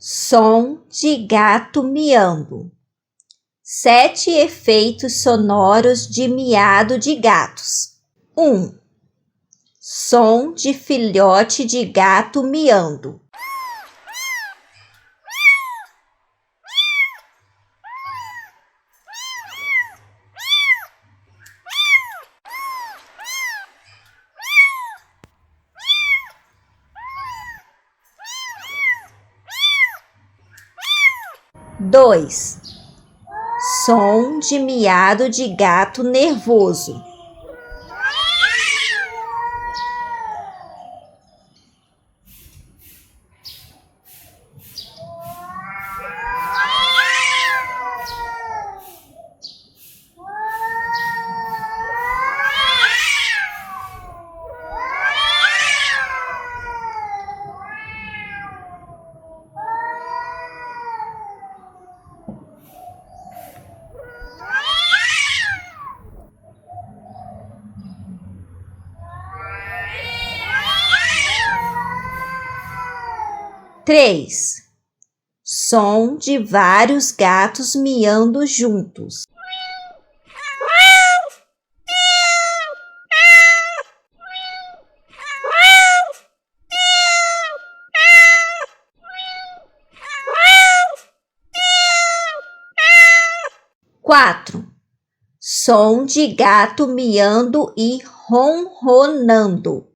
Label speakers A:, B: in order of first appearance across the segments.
A: Som de gato miando. 7 efeitos sonoros de miado de gatos. 1. Som de filhote de gato miando. 2. Som de miado de gato nervoso. 3. Som de vários gatos miando juntos. 4. Som de gato miando e ronronando.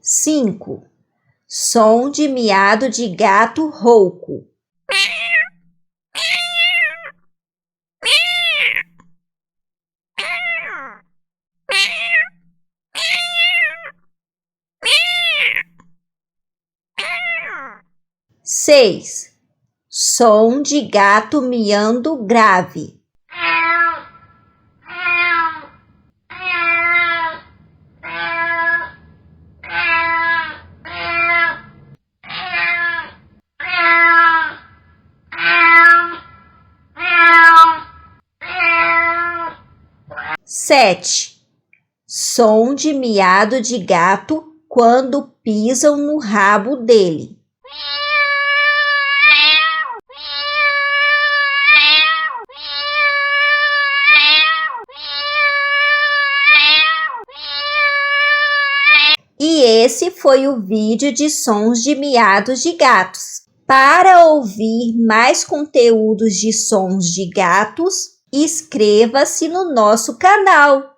A: 5. Som de miado de gato rouco. 6. Som de gato miando grave. 7. Som de miado de gato quando pisam no rabo dele. 'E esse foi o vídeo de sons de miados de gatos. Para ouvir mais conteúdos de sons de gatos, inscreva-se no nosso canal.